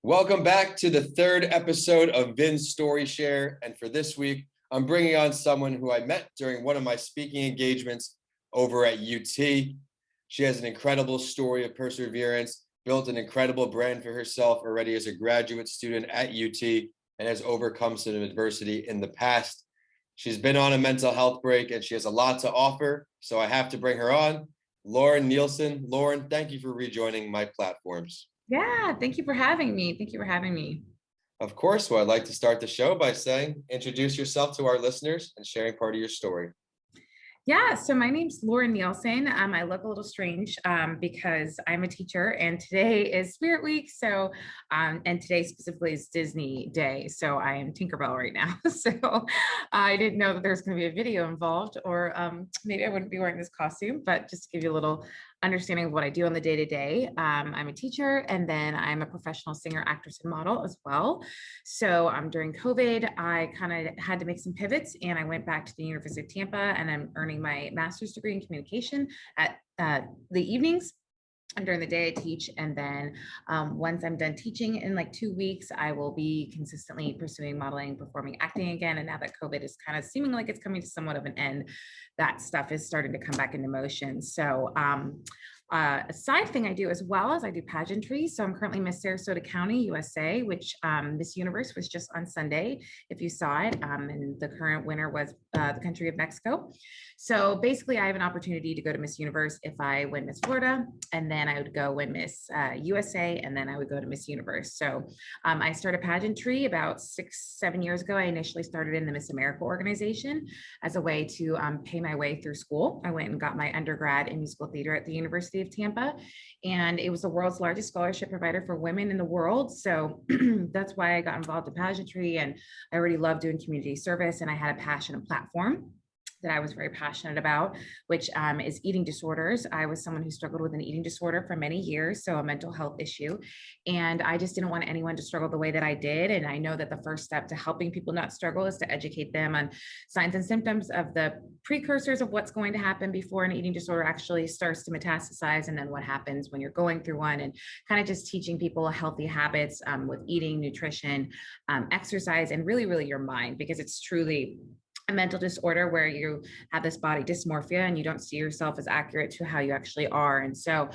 Welcome back to the third episode of Vin's Story Share. And for this week, I'm bringing on someone who I met during one of my speaking engagements over at UT. She has an incredible story of perseverance, built an incredible brand for herself already as a graduate student at UT, and has overcome some adversity in the past. She's been on a mental health break and she has a lot to offer. So I have to bring her on. Lauren Nielsen. Lauren, thank you for rejoining my platforms. Yeah, thank you for having me. Thank you for having me. Of course. Well, I'd like to start the show by saying, introduce yourself to our listeners and sharing part of your story. Yeah, so my name's Lauren Nielsen. I look a little strange because I'm a teacher and today is Spirit Week. So, and today specifically is Disney Day. So I am Tinkerbell right now. So I didn't know that there's going to be a video involved, or maybe I wouldn't be wearing this costume, but just to give you a little understanding of what I do on the day-to-day. I'm a teacher, and then I'm a professional singer, actress, and model as well. So during COVID, I kind of had to make some pivots, and I went back to the University of Tampa, and I'm earning my master's degree in communication at the evenings. And during the day I teach, and then once I'm done teaching in like 2 weeks, I will be consistently pursuing modeling, performing, acting again. And now that COVID is kind of seeming like it's coming to somewhat of an end, that stuff is starting to come back into motion. So a side thing I do as well is I do pageantry. So I'm currently Miss Sarasota County, USA, which Miss Universe was just on Sunday, if you saw it. And the current winner was the country of Mexico. So basically I have an opportunity to go to Miss Universe if I win Miss Florida, and then I would go win Miss USA, and then I would go to Miss Universe. So I started pageantry about 6-7 years ago. I initially started in the Miss America organization as a way to pay my way through school. I went and got my undergrad in musical theater at the University of Tampa, and it was the world's largest scholarship provider for women in the world. So that's why I got involved in pageantry, and I already loved doing community service, and I had a passion and platform that I was very passionate about, which is eating disorders. I was someone who struggled with an eating disorder for many years, so a mental health issue. And I just didn't want anyone to struggle the way that I did. And I know that the first step to helping people not struggle is to educate them on signs and symptoms of the precursors of what's going to happen before an eating disorder actually starts to metastasize, and then what happens when you're going through one, and kind of just teaching people healthy habits with eating, nutrition, exercise, and really your mind, because it's truly a mental disorder where you have this body dysmorphia and you don't see yourself as accurate to how you actually are. And so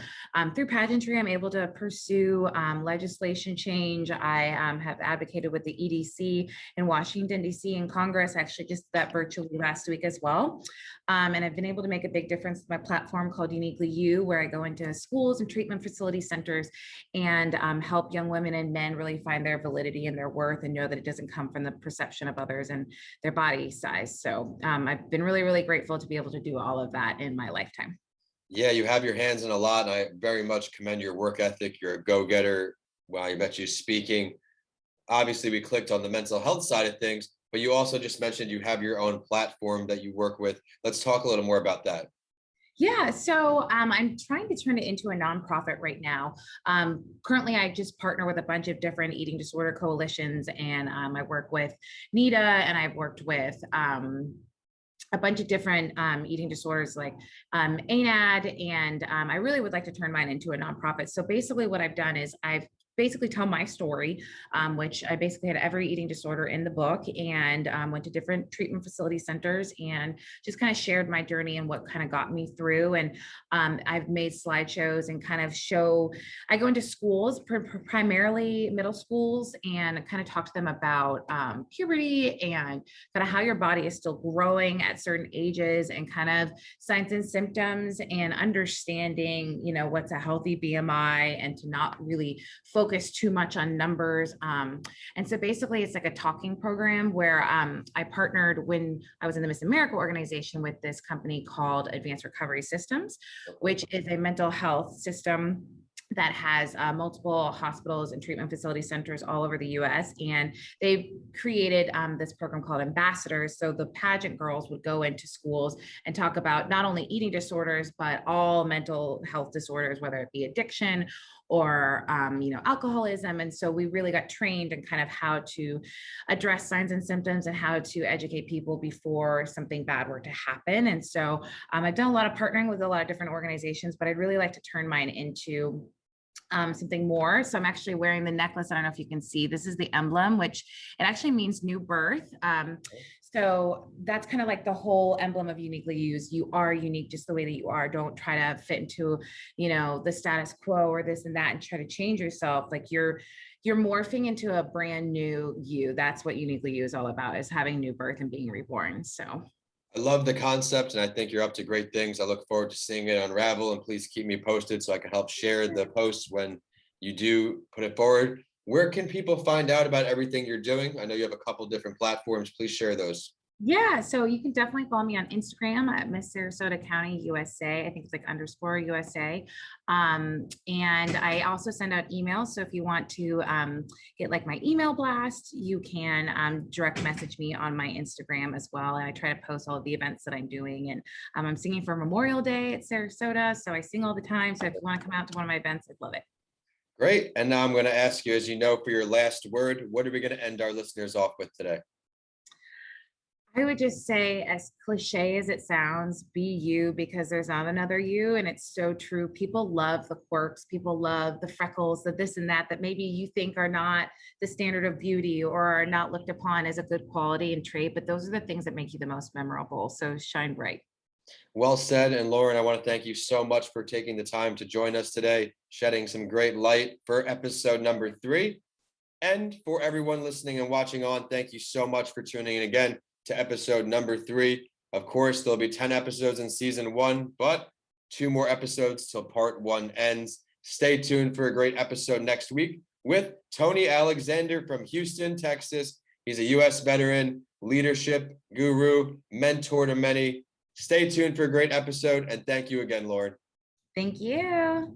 through pageantry, I'm able to pursue legislation change. I have advocated with the EDC in Washington, DC, in Congress. I actually just did that virtually last week as well. And I've been able to make a big difference with my platform called Uniquely You, where I go into schools and treatment facility centers and help young women and men really find their validity and their worth, and know that it doesn't come from the perception of others and their body size. So I've been really grateful to be able to do all of that in my lifetime. Yeah, you have your hands in a lot, and I very much commend your work ethic. You're a go-getter. Wow, I bet you speaking. Obviously, we clicked on the mental health side of things, but you also just mentioned you have your own platform that you work with. Let's talk a little more about that. Yeah, so I'm trying to turn it into a nonprofit right now. Currently, I just partner with a bunch of different eating disorder coalitions, and I work with NIDA, and I've worked with a bunch of different eating disorders like ANAD, and I really would like to turn mine into a nonprofit. So basically what I've done is I've basically tell my story, which I basically had every eating disorder in the book, and went to different treatment facility centers and just kind of shared my journey and what kind of got me through. And I've made slideshows and kind of I go into schools, primarily middle schools, and kind of talk to them about puberty and kind of how your body is still growing at certain ages, and kind of signs and symptoms, and understanding, what's a healthy BMI, and to not really focus too much on numbers. And so basically it's like a talking program where I partnered when I was in the Miss America organization with this company called Advanced Recovery Systems, which is a mental health system that has multiple hospitals and treatment facility centers all over the US. And they've created this program called Ambassadors. So the pageant girls would go into schools and talk about not only eating disorders, but all mental health disorders, whether it be addiction or alcoholism. And so we really got trained in kind of how to address signs and symptoms and how to educate people before something bad were to happen. And so I've done a lot of partnering with a lot of different organizations, but I'd really like to turn mine into something more. So I'm actually wearing the necklace. I don't know if you can see, this is the emblem, which it actually means new birth. So that's kind of like the whole emblem of uniquely used. You are unique just the way that you are. Don't try to fit into, the status quo or this and that and try to change yourself. Like you're morphing into a brand new you. That's what uniquely you is all about, is having new birth and being reborn. So I love the concept, and I think you're up to great things. I look forward to seeing it unravel, and please keep me posted so I can help share the posts when you do put it forward. Where can people find out about everything you're doing? I know you have a couple different platforms. Please share those. yeah, so you can definitely follow me on Instagram at Miss Sarasota County, USA. I think it's like underscore USA. And I also send out emails. So if you want to get like my email blast, you can direct message me on my Instagram as well. And I try to post all of the events that I'm doing. And I'm singing for Memorial Day at Sarasota. So I sing all the time. So if you want to come out to one of my events, I'd love it. Great. And now I'm going to ask you, as you know, for your last word, what are we going to end our listeners off with today? I would just say, as cliche as it sounds, be you, because there's not another you. And it's so true. People love the quirks, people love the freckles, the this and that maybe you think are not the standard of beauty or are not looked upon as a good quality and trait. But those are the things that make you the most memorable. So shine bright. Well said. And Lauren, I want to thank you so much for taking the time to join us today, shedding some great light for episode number 3. And for everyone listening and watching on, thank you so much for tuning in again to episode number 3. Of course, there'll be 10 episodes in season 1, but 2 more episodes till part 1 ends. Stay tuned for a great episode next week with Tony Alexander from Houston, Texas. He's a U.S. veteran, leadership guru, mentor to many. Stay tuned for a great episode, and thank you again, Lauren. Thank you.